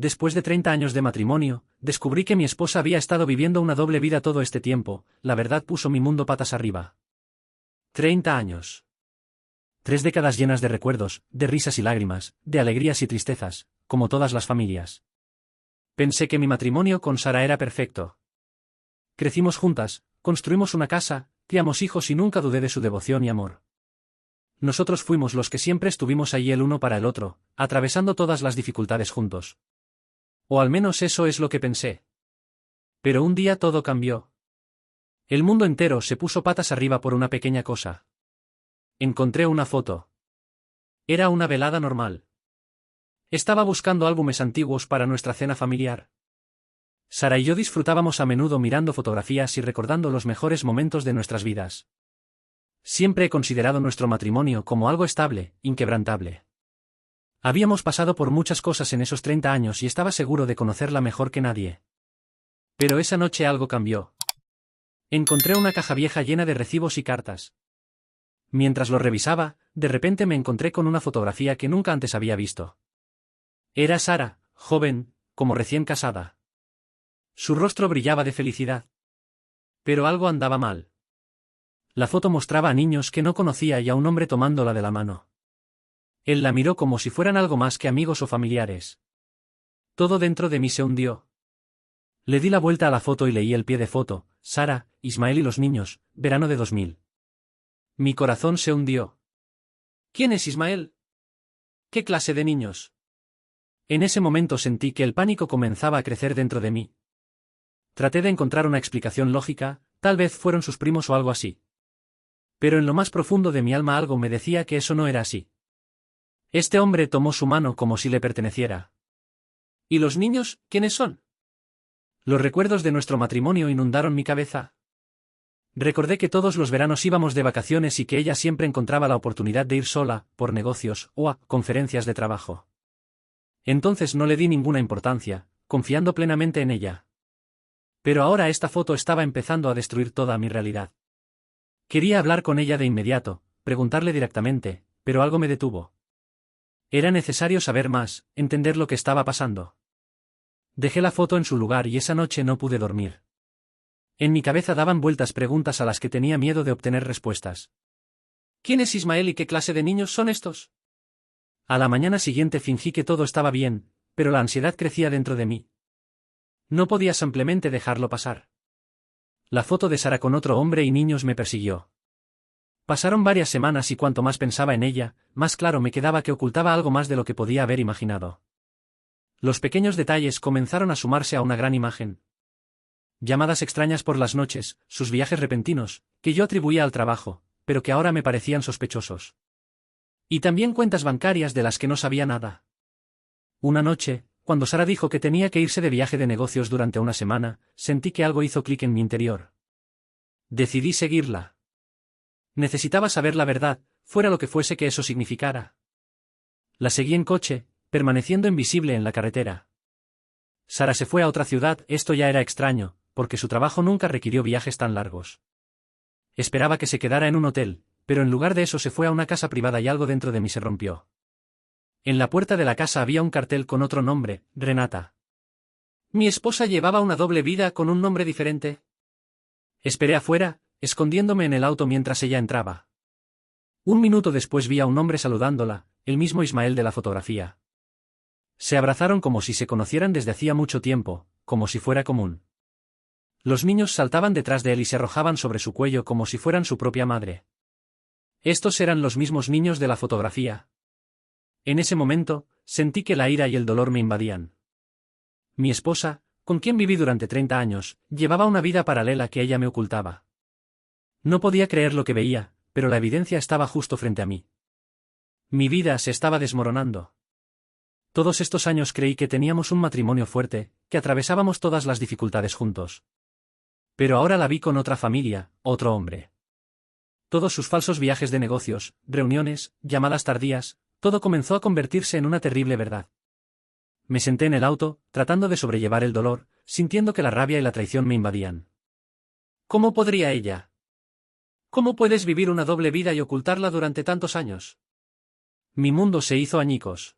Después de 30 años de matrimonio, descubrí que mi esposa había estado viviendo una doble vida todo este tiempo. La verdad puso mi mundo patas arriba. 30 años. 3 décadas llenas de recuerdos, de risas y lágrimas, de alegrías y tristezas, como todas las familias. Pensé que mi matrimonio con Sara era perfecto. Crecimos juntas, construimos una casa, criamos hijos y nunca dudé de su devoción y amor. Nosotros fuimos los que siempre estuvimos allí el uno para el otro, atravesando todas las dificultades juntos. O al menos eso es lo que pensé. Pero un día todo cambió. El mundo entero se puso patas arriba por una pequeña cosa. Encontré una foto. Era una velada normal. Estaba buscando álbumes antiguos para nuestra cena familiar. Sara y yo disfrutábamos a menudo mirando fotografías y recordando los mejores momentos de nuestras vidas. Siempre he considerado nuestro matrimonio como algo estable, inquebrantable. Habíamos pasado por muchas cosas en esos 30 años y estaba seguro de conocerla mejor que nadie. Pero esa noche algo cambió. Encontré una caja vieja llena de recibos y cartas. Mientras lo revisaba, de repente me encontré con una fotografía que nunca antes había visto. Era Sara, joven, como recién casada. Su rostro brillaba de felicidad. Pero algo andaba mal. La foto mostraba a niños que no conocía y a un hombre tomándola de la mano. Él la miró como si fueran algo más que amigos o familiares. Todo dentro de mí se hundió. Le di la vuelta a la foto y leí el pie de foto: Sara, Ismael y los niños, verano de 2000. Mi corazón se hundió. ¿Quién es Ismael? ¿Qué clase de niños? En ese momento sentí que el pánico comenzaba a crecer dentro de mí. Traté de encontrar una explicación lógica, tal vez fueron sus primos o algo así. Pero en lo más profundo de mi alma algo me decía que eso no era así. Este hombre tomó su mano como si le perteneciera. ¿Y los niños, quiénes son? Los recuerdos de nuestro matrimonio inundaron mi cabeza. Recordé que todos los veranos íbamos de vacaciones y que ella siempre encontraba la oportunidad de ir sola, por negocios, o a conferencias de trabajo. Entonces no le di ninguna importancia, confiando plenamente en ella. Pero ahora esta foto estaba empezando a destruir toda mi realidad. Quería hablar con ella de inmediato, preguntarle directamente, pero algo me detuvo. Era necesario saber más, entender lo que estaba pasando. Dejé la foto en su lugar y esa noche no pude dormir. En mi cabeza daban vueltas preguntas a las que tenía miedo de obtener respuestas. ¿Quién es Ismael y qué clase de niños son estos? A la mañana siguiente fingí que todo estaba bien, pero la ansiedad crecía dentro de mí. No podía simplemente dejarlo pasar. La foto de Sara con otro hombre y niños me persiguió. Pasaron varias semanas y cuanto más pensaba en ella, más claro me quedaba que ocultaba algo más de lo que podía haber imaginado. Los pequeños detalles comenzaron a sumarse a una gran imagen. Llamadas extrañas por las noches, sus viajes repentinos, que yo atribuía al trabajo, pero que ahora me parecían sospechosos. Y también cuentas bancarias de las que no sabía nada. Una noche, cuando Sara dijo que tenía que irse de viaje de negocios durante una semana, sentí que algo hizo clic en mi interior. Decidí seguirla. Necesitaba saber la verdad, fuera lo que fuese que eso significara. La seguí en coche, permaneciendo invisible en la carretera. Sara se fue a otra ciudad, esto ya era extraño, porque su trabajo nunca requirió viajes tan largos. Esperaba que se quedara en un hotel, pero en lugar de eso se fue a una casa privada y algo dentro de mí se rompió. En la puerta de la casa había un cartel con otro nombre, Renata. ¿Mi esposa llevaba una doble vida con un nombre diferente? Esperé afuera, escondiéndome en el auto mientras ella entraba. Un minuto después vi a un hombre saludándola, el mismo Ismael de la fotografía. Se abrazaron como si se conocieran desde hacía mucho tiempo, como si fuera común. Los niños saltaban detrás de él y se arrojaban sobre su cuello como si fueran su propia madre. Estos eran los mismos niños de la fotografía. En ese momento, sentí que la ira y el dolor me invadían. Mi esposa, con quien viví durante 30 años, llevaba una vida paralela que ella me ocultaba. No podía creer lo que veía, pero la evidencia estaba justo frente a mí. Mi vida se estaba desmoronando. Todos estos años creí que teníamos un matrimonio fuerte, que atravesábamos todas las dificultades juntos. Pero ahora la vi con otra familia, otro hombre. Todos sus falsos viajes de negocios, reuniones, llamadas tardías, todo comenzó a convertirse en una terrible verdad. Me senté en el auto, tratando de sobrellevar el dolor, sintiendo que la rabia y la traición me invadían. ¿Cómo podría ella? ¿Cómo puedes vivir una doble vida y ocultarla durante tantos años? Mi mundo se hizo añicos.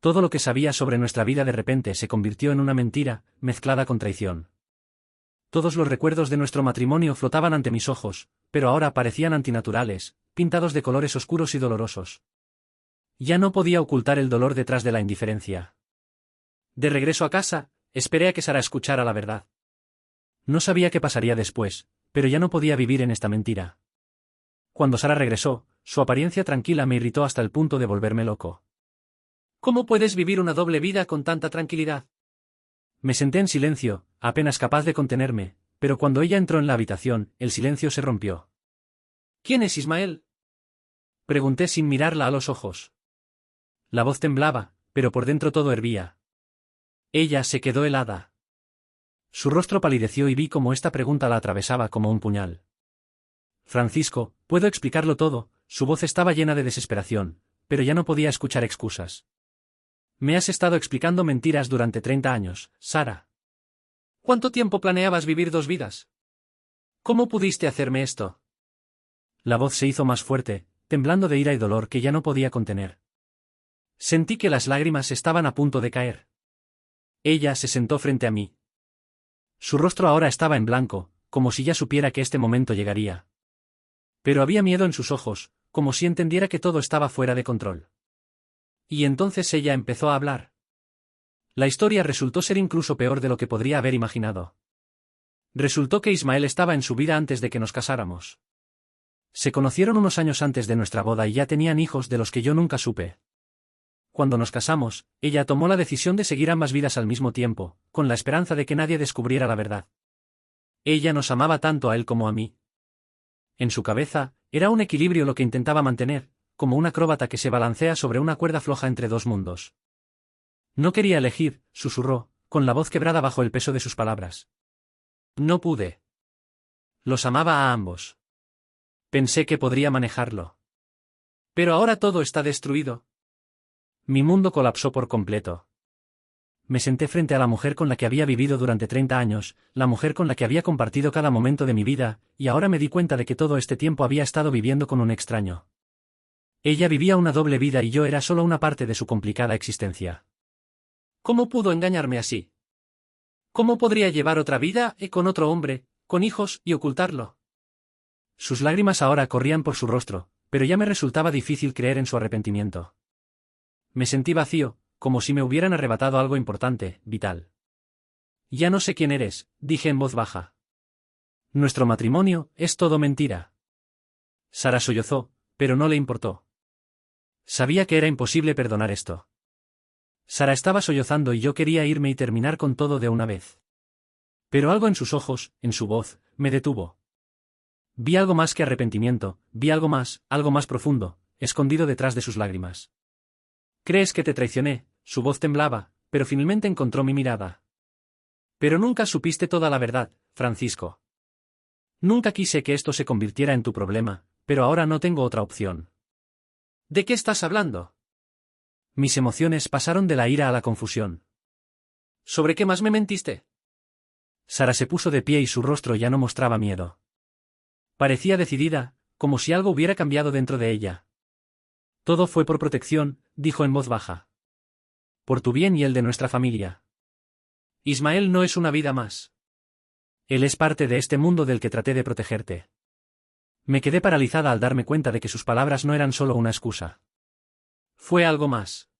Todo lo que sabía sobre nuestra vida de repente se convirtió en una mentira, mezclada con traición. Todos los recuerdos de nuestro matrimonio flotaban ante mis ojos, pero ahora parecían antinaturales, pintados de colores oscuros y dolorosos. Ya no podía ocultar el dolor detrás de la indiferencia. De regreso a casa, esperé a que Sara escuchara la verdad. No sabía qué pasaría después, pero ya no podía vivir en esta mentira. Cuando Sara regresó, su apariencia tranquila me irritó hasta el punto de volverme loco. ¿Cómo puedes vivir una doble vida con tanta tranquilidad? Me senté en silencio, apenas capaz de contenerme, pero cuando ella entró en la habitación, el silencio se rompió. ¿Quién es Ismael? Pregunté sin mirarla a los ojos. La voz temblaba, pero por dentro todo hervía. Ella se quedó helada. Su rostro palideció y vi cómo esta pregunta la atravesaba como un puñal. Francisco, puedo explicarlo todo, su voz estaba llena de desesperación, pero ya no podía escuchar excusas. Me has estado explicando mentiras durante 30 años, Sara. ¿Cuánto tiempo planeabas vivir dos vidas? ¿Cómo pudiste hacerme esto? La voz se hizo más fuerte, temblando de ira y dolor que ya no podía contener. Sentí que las lágrimas estaban a punto de caer. Ella se sentó frente a mí. Su rostro ahora estaba en blanco, como si ya supiera que este momento llegaría. Pero había miedo en sus ojos, como si entendiera que todo estaba fuera de control. Y entonces ella empezó a hablar. La historia resultó ser incluso peor de lo que podría haber imaginado. Resultó que Ismael estaba en su vida antes de que nos casáramos. Se conocieron unos años antes de nuestra boda y ya tenían hijos de los que yo nunca supe. Cuando nos casamos, ella tomó la decisión de seguir ambas vidas al mismo tiempo, con la esperanza de que nadie descubriera la verdad. Ella nos amaba tanto a él como a mí. En su cabeza, era un equilibrio lo que intentaba mantener, como un acróbata que se balancea sobre una cuerda floja entre dos mundos. No quería elegir, susurró, con la voz quebrada bajo el peso de sus palabras. No pude. Los amaba a ambos. Pensé que podría manejarlo. Pero ahora todo está destruido. Mi mundo colapsó por completo. Me senté frente a la mujer con la que había vivido durante 30 años, la mujer con la que había compartido cada momento de mi vida, y ahora me di cuenta de que todo este tiempo había estado viviendo con un extraño. Ella vivía una doble vida y yo era solo una parte de su complicada existencia. ¿Cómo pudo engañarme así? ¿Cómo podría llevar otra vida con otro hombre, con hijos, y ocultarlo? Sus lágrimas ahora corrían por su rostro, pero ya me resultaba difícil creer en su arrepentimiento. Me sentí vacío, como si me hubieran arrebatado algo importante, vital. Ya no sé quién eres, dije en voz baja. Nuestro matrimonio es todo mentira. Sara sollozó, pero no le importó. Sabía que era imposible perdonar esto. Sara estaba sollozando y yo quería irme y terminar con todo de una vez. Pero algo en sus ojos, en su voz, me detuvo. Vi algo más que arrepentimiento, vi algo más profundo, escondido detrás de sus lágrimas. ¿Crees que te traicioné? Su voz temblaba, pero finalmente encontró mi mirada. Pero nunca supiste toda la verdad, Francisco. Nunca quise que esto se convirtiera en tu problema, pero ahora no tengo otra opción. ¿De qué estás hablando? Mis emociones pasaron de la ira a la confusión. ¿Sobre qué más me mentiste? Sara se puso de pie y su rostro ya no mostraba miedo. Parecía decidida, como si algo hubiera cambiado dentro de ella. Todo fue por protección, dijo en voz baja. Por tu bien y el de nuestra familia. Ismael no es una vida más. Él es parte de este mundo del que traté de protegerte. Me quedé paralizada al darme cuenta de que sus palabras no eran solo una excusa. Fue algo más.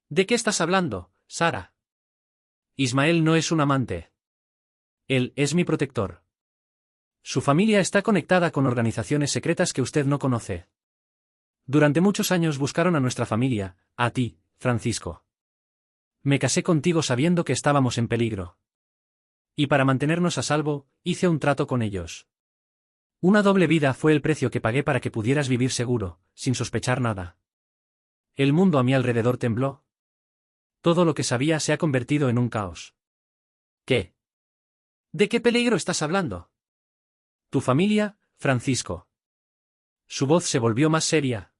¿De qué estás hablando, Sara? Ismael no es un amante. Él es mi protector. Su familia está conectada con organizaciones secretas que usted no conoce. Durante muchos años buscaron a nuestra familia, a ti, Francisco. Me casé contigo sabiendo que estábamos en peligro. Y para mantenernos a salvo, hice un trato con ellos. Una doble vida fue el precio que pagué para que pudieras vivir seguro, sin sospechar nada. El mundo a mi alrededor tembló. Todo lo que sabía se ha convertido en un caos. ¿Qué? ¿De qué peligro estás hablando? Tu familia, Francisco. Su voz se volvió más seria.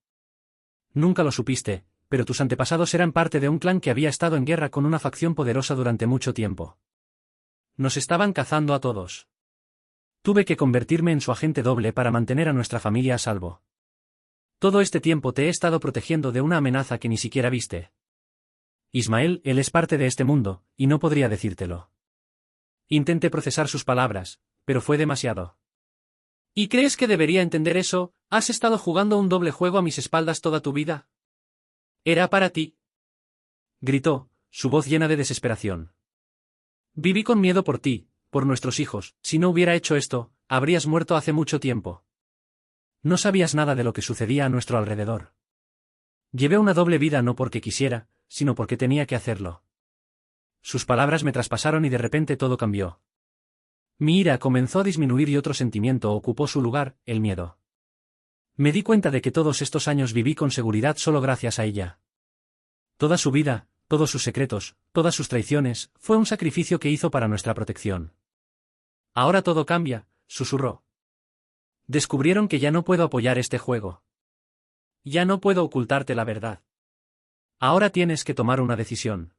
Nunca lo supiste, pero tus antepasados eran parte de un clan que había estado en guerra con una facción poderosa durante mucho tiempo. Nos estaban cazando a todos. Tuve que convertirme en su agente doble para mantener a nuestra familia a salvo. Todo este tiempo te he estado protegiendo de una amenaza que ni siquiera viste. Ismael, él es parte de este mundo, y no podría decírtelo. Intenté procesar sus palabras, pero fue demasiado. ¿Y crees que debería entender eso? ¿Has estado jugando un doble juego a mis espaldas toda tu vida? Era para ti. Gritó, su voz llena de desesperación. Viví con miedo por ti, por nuestros hijos. Si no hubiera hecho esto, habrías muerto hace mucho tiempo. No sabías nada de lo que sucedía a nuestro alrededor. Llevé una doble vida no porque quisiera, sino porque tenía que hacerlo. Sus palabras me traspasaron y de repente todo cambió. Mi ira comenzó a disminuir y otro sentimiento ocupó su lugar, el miedo. Me di cuenta de que todos estos años viví con seguridad solo gracias a ella. Toda su vida, todos sus secretos, todas sus traiciones, fue un sacrificio que hizo para nuestra protección. Ahora todo cambia, susurró. Descubrieron que ya no puedo apoyar este juego. Ya no puedo ocultarte la verdad. Ahora tienes que tomar una decisión.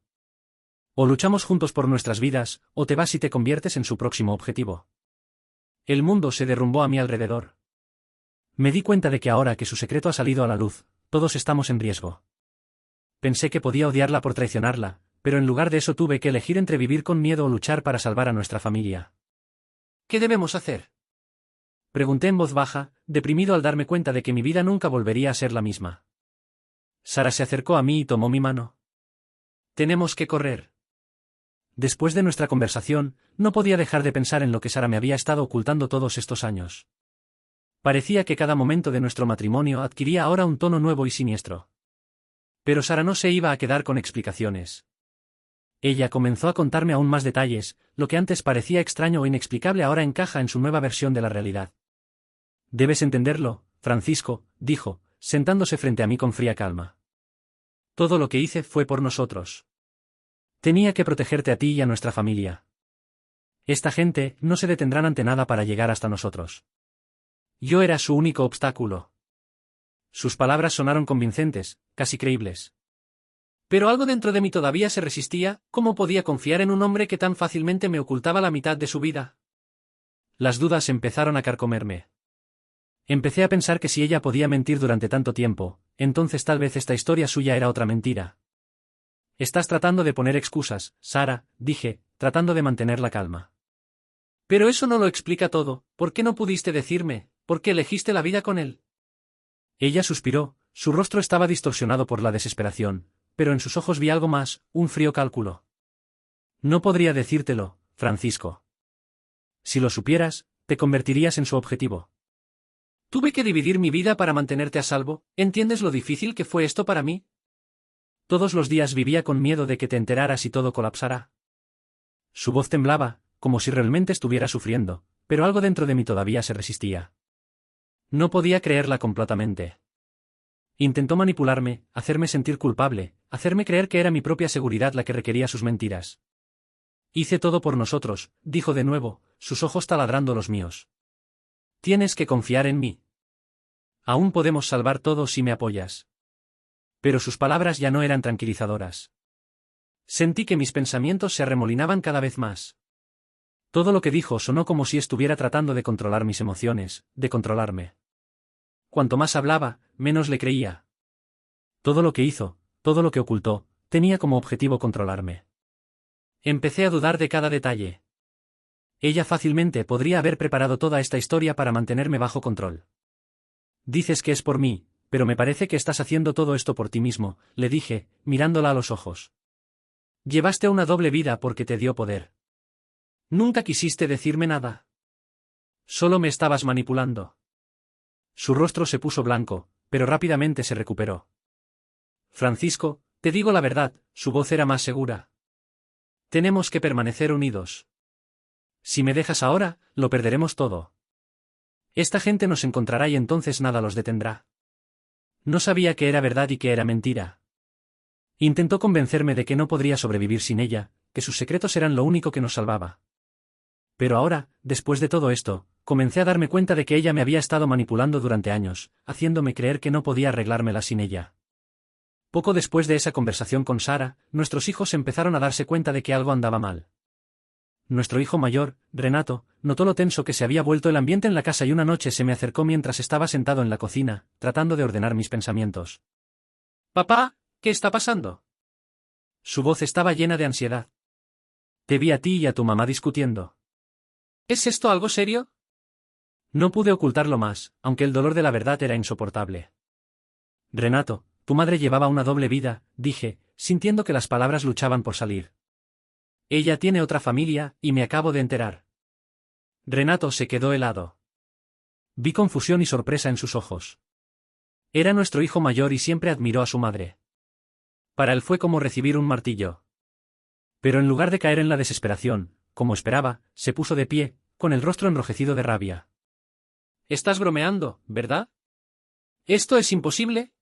O luchamos juntos por nuestras vidas, o te vas y te conviertes en su próximo objetivo. El mundo se derrumbó a mi alrededor. Me di cuenta de que ahora que su secreto ha salido a la luz, todos estamos en riesgo. Pensé que podía odiarla por traicionarla, pero en lugar de eso tuve que elegir entre vivir con miedo o luchar para salvar a nuestra familia. ¿Qué debemos hacer? Pregunté en voz baja, deprimido al darme cuenta de que mi vida nunca volvería a ser la misma. Sara se acercó a mí y tomó mi mano. Tenemos que correr. Después de nuestra conversación, no podía dejar de pensar en lo que Sara me había estado ocultando todos estos años. Parecía que cada momento de nuestro matrimonio adquiría ahora un tono nuevo y siniestro. Pero Sara no se iba a quedar con explicaciones. Ella comenzó a contarme aún más detalles, lo que antes parecía extraño o inexplicable ahora encaja en su nueva versión de la realidad. Debes entenderlo, Francisco, dijo, sentándose frente a mí con fría calma. Todo lo que hice fue por nosotros. Tenía que protegerte a ti y a nuestra familia. Esta gente no se detendrán ante nada para llegar hasta nosotros. Yo era su único obstáculo. Sus palabras sonaron convincentes, casi creíbles. Pero algo dentro de mí todavía se resistía. ¿Cómo podía confiar en un hombre que tan fácilmente me ocultaba la mitad de su vida? Las dudas empezaron a carcomerme. Empecé a pensar que si ella podía mentir durante tanto tiempo, entonces tal vez esta historia suya era otra mentira. Estás tratando de poner excusas, Sara, dije, tratando de mantener la calma. Pero eso no lo explica todo. ¿Por qué no pudiste decirme? ¿Por qué elegiste la vida con él? Ella suspiró, su rostro estaba distorsionado por la desesperación, pero en sus ojos vi algo más, un frío cálculo. No podría decírtelo, Francisco. Si lo supieras, te convertirías en su objetivo. Tuve que dividir mi vida para mantenerte a salvo. ¿Entiendes lo difícil que fue esto para mí? Todos los días vivía con miedo de que te enteraras y todo colapsara. Su voz temblaba, como si realmente estuviera sufriendo, pero algo dentro de mí todavía se resistía. No podía creerla completamente. Intentó manipularme, hacerme sentir culpable, hacerme creer que era mi propia seguridad la que requería sus mentiras. Hice todo por nosotros, dijo de nuevo, sus ojos taladrando los míos. Tienes que confiar en mí. Aún podemos salvar todo si me apoyas. Pero sus palabras ya no eran tranquilizadoras. Sentí que mis pensamientos se arremolinaban cada vez más. Todo lo que dijo sonó como si estuviera tratando de controlar mis emociones, de controlarme. Cuanto más hablaba, menos le creía. Todo lo que hizo, todo lo que ocultó, tenía como objetivo controlarme. Empecé a dudar de cada detalle. Ella fácilmente podría haber preparado toda esta historia para mantenerme bajo control. Dices que es por mí, pero me parece que estás haciendo todo esto por ti mismo, le dije, mirándola a los ojos. Llevaste una doble vida porque te dio poder. Nunca quisiste decirme nada. Solo me estabas manipulando. Su rostro se puso blanco, pero rápidamente se recuperó. Francisco, te digo la verdad, su voz era más segura. Tenemos que permanecer unidos. Si me dejas ahora, lo perderemos todo. Esta gente nos encontrará y entonces nada los detendrá. No sabía que era verdad y que era mentira. Intentó convencerme de que no podría sobrevivir sin ella, que sus secretos eran lo único que nos salvaba. Pero ahora, después de todo esto, comencé a darme cuenta de que ella me había estado manipulando durante años, haciéndome creer que no podía arreglármela sin ella. Poco después de esa conversación con Sara, nuestros hijos empezaron a darse cuenta de que algo andaba mal. Nuestro hijo mayor, Renato, notó lo tenso que se había vuelto el ambiente en la casa y una noche se me acercó mientras estaba sentado en la cocina, tratando de ordenar mis pensamientos. «Papá, ¿qué está pasando?» Su voz estaba llena de ansiedad. Te vi a ti y a tu mamá discutiendo. ¿Es esto algo serio? No pude ocultarlo más, aunque el dolor de la verdad era insoportable. Renato, tu madre llevaba una doble vida, dije, sintiendo que las palabras luchaban por salir. Ella tiene otra familia, y me acabo de enterar. Renato se quedó helado. Vi confusión y sorpresa en sus ojos. Era nuestro hijo mayor y siempre admiró a su madre. Para él fue como recibir un martillo. Pero en lugar de caer en la desesperación, como esperaba, se puso de pie, con el rostro enrojecido de rabia. «Estás bromeando, ¿verdad? ¿Esto es imposible?»,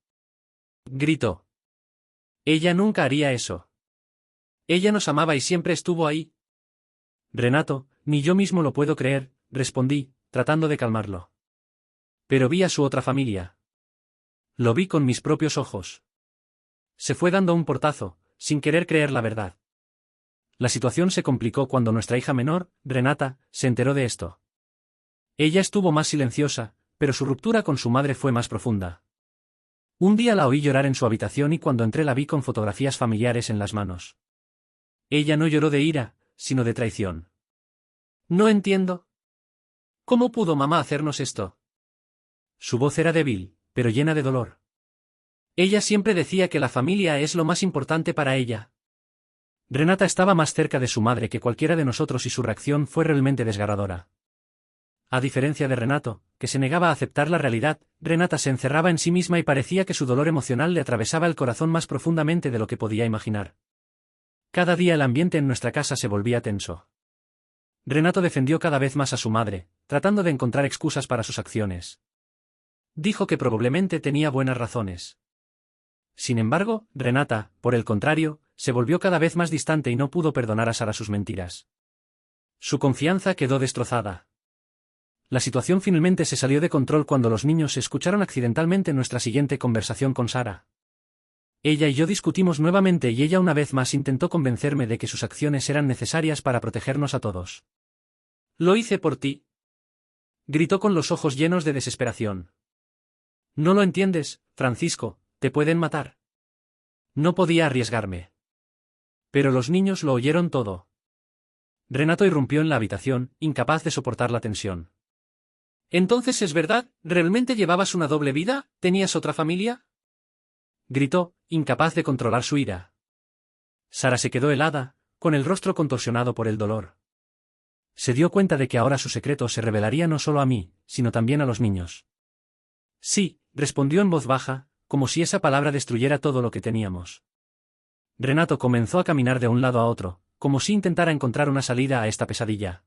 gritó. «Ella nunca haría eso. Ella nos amaba y siempre estuvo ahí». «Renato, ni yo mismo lo puedo creer», respondí, tratando de calmarlo. «Pero vi a su otra familia. Lo vi con mis propios ojos». Se fue dando un portazo, sin querer creer la verdad. La situación se complicó cuando nuestra hija menor, Renata, se enteró de esto. Ella estuvo más silenciosa, pero su ruptura con su madre fue más profunda. Un día la oí llorar en su habitación y cuando entré la vi con fotografías familiares en las manos. Ella no lloró de ira, sino de traición. «No entiendo. ¿Cómo pudo mamá hacernos esto?». Su voz era débil, pero llena de dolor. Ella siempre decía que la familia es lo más importante para ella. Renata estaba más cerca de su madre que cualquiera de nosotros y su reacción fue realmente desgarradora. A diferencia de Renato, que se negaba a aceptar la realidad, Renata se encerraba en sí misma y parecía que su dolor emocional le atravesaba el corazón más profundamente de lo que podía imaginar. Cada día el ambiente en nuestra casa se volvía tenso. Renato defendió cada vez más a su madre, tratando de encontrar excusas para sus acciones. Dijo que probablemente tenía buenas razones. Sin embargo, Renata, por el contrario, se volvió cada vez más distante y no pudo perdonar a Sara sus mentiras. Su confianza quedó destrozada. La situación finalmente se salió de control cuando los niños escucharon accidentalmente nuestra siguiente conversación con Sara. Ella y yo discutimos nuevamente y ella una vez más intentó convencerme de que sus acciones eran necesarias para protegernos a todos. «Lo hice por ti», gritó con los ojos llenos de desesperación. «No lo entiendes, Francisco, te pueden matar». No podía arriesgarme. Pero los niños lo oyeron todo. Renato irrumpió en la habitación, incapaz de soportar la tensión. «¿Entonces es verdad? ¿Realmente llevabas una doble vida? ¿Tenías otra familia?», gritó, incapaz de controlar su ira. Sara se quedó helada, con el rostro contorsionado por el dolor. Se dio cuenta de que ahora su secreto se revelaría no solo a mí, sino también a los niños. «Sí», respondió en voz baja, como si esa palabra destruyera todo lo que teníamos. Renato comenzó a caminar de un lado a otro, como si intentara encontrar una salida a esta pesadilla.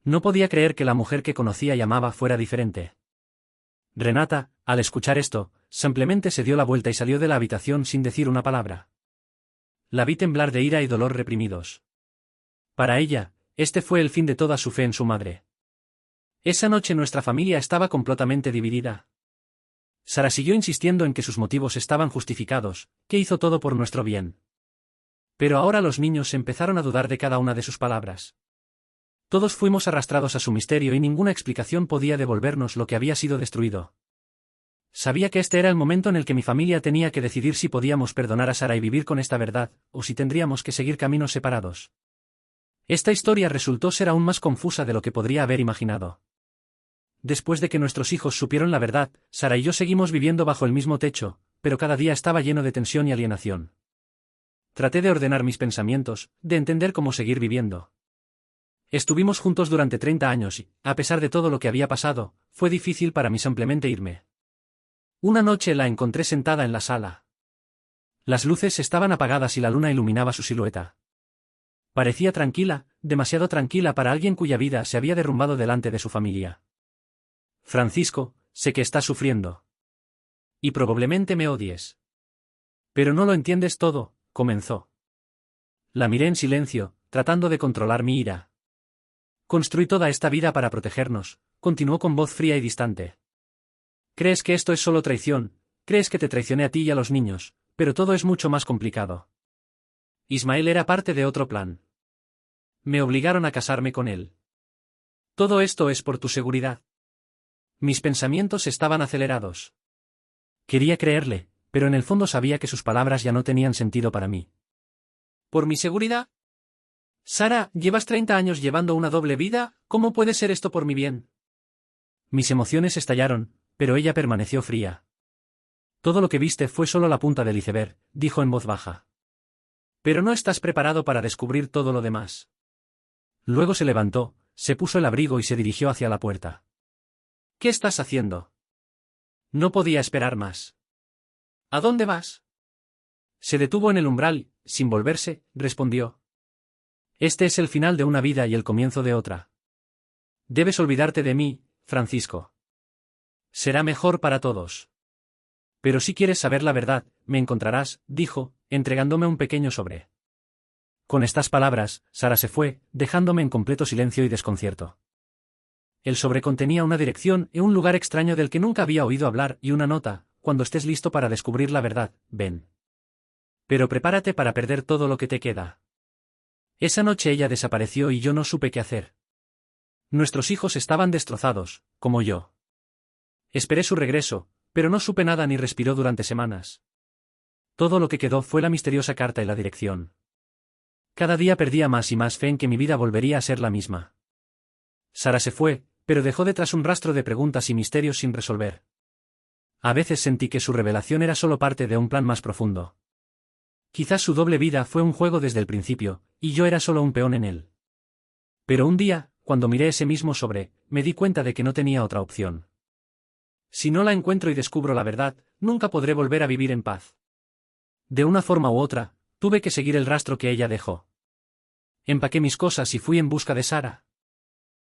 No podía creer que la mujer que conocía y amaba fuera diferente. Renata, al escuchar esto, simplemente se dio la vuelta y salió de la habitación sin decir una palabra. La vi temblar de ira y dolor reprimidos. Para ella, este fue el fin de toda su fe en su madre. Esa noche nuestra familia estaba completamente dividida. Sara siguió insistiendo en que sus motivos estaban justificados, que hizo todo por nuestro bien. Pero ahora los niños empezaron a dudar de cada una de sus palabras. Todos fuimos arrastrados a su misterio y ninguna explicación podía devolvernos lo que había sido destruido. Sabía que este era el momento en el que mi familia tenía que decidir si podíamos perdonar a Sara y vivir con esta verdad, o si tendríamos que seguir caminos separados. Esta historia resultó ser aún más confusa de lo que podría haber imaginado. Después de que nuestros hijos supieron la verdad, Sara y yo seguimos viviendo bajo el mismo techo, pero cada día estaba lleno de tensión y alienación. Traté de ordenar mis pensamientos, de entender cómo seguir viviendo. Estuvimos juntos durante 30 años y, a pesar de todo lo que había pasado, fue difícil para mí simplemente irme. Una noche la encontré sentada en la sala. Las luces estaban apagadas y la luna iluminaba su silueta. Parecía tranquila, demasiado tranquila para alguien cuya vida se había derrumbado delante de su familia. «Francisco, sé que estás sufriendo. Y probablemente me odies. Pero no lo entiendes todo», comenzó. La miré en silencio, tratando de controlar mi ira. «Construí toda esta vida para protegernos», continuó con voz fría y distante. «Crees que esto es solo traición, crees que te traicioné a ti y a los niños, pero todo es mucho más complicado. Ismael era parte de otro plan. Me obligaron a casarme con él. Todo esto es por tu seguridad». Mis pensamientos estaban acelerados. Quería creerle, pero en el fondo sabía que sus palabras ya no tenían sentido para mí. ¿Por mi seguridad? Sara, llevas 30 años llevando una doble vida, ¿cómo puede ser esto por mi bien? Mis emociones estallaron, pero ella permaneció fría. Todo lo que viste fue solo la punta del iceberg, dijo en voz baja. Pero no estás preparado para descubrir todo lo demás. Luego se levantó, se puso el abrigo y se dirigió hacia la puerta. ¿Qué estás haciendo? No podía esperar más. ¿A dónde vas? Se detuvo en el umbral, sin volverse, respondió. Este es el final de una vida y el comienzo de otra. Debes olvidarte de mí, Francisco. Será mejor para todos. Pero si quieres saber la verdad, me encontrarás, dijo, entregándome un pequeño sobre. Con estas palabras, Sara se fue, dejándome en completo silencio y desconcierto. El sobre contenía una dirección y un lugar extraño del que nunca había oído hablar y una nota: cuando estés listo para descubrir la verdad, ven. Pero prepárate para perder todo lo que te queda. Esa noche ella desapareció y yo no supe qué hacer. Nuestros hijos estaban destrozados, como yo. Esperé su regreso, pero no supe nada ni respiró durante semanas. Todo lo que quedó fue la misteriosa carta y la dirección. Cada día perdía más y más fe en que mi vida volvería a ser la misma. Sara se fue, pero dejó detrás un rastro de preguntas y misterios sin resolver. A veces sentí que su revelación era solo parte de un plan más profundo. Quizás su doble vida fue un juego desde el principio, y yo era solo un peón en él. Pero un día, cuando miré ese mismo sobre, me di cuenta de que no tenía otra opción. Si no la encuentro y descubro la verdad, nunca podré volver a vivir en paz. De una forma u otra, tuve que seguir el rastro que ella dejó. Empaqué mis cosas y fui en busca de Sara.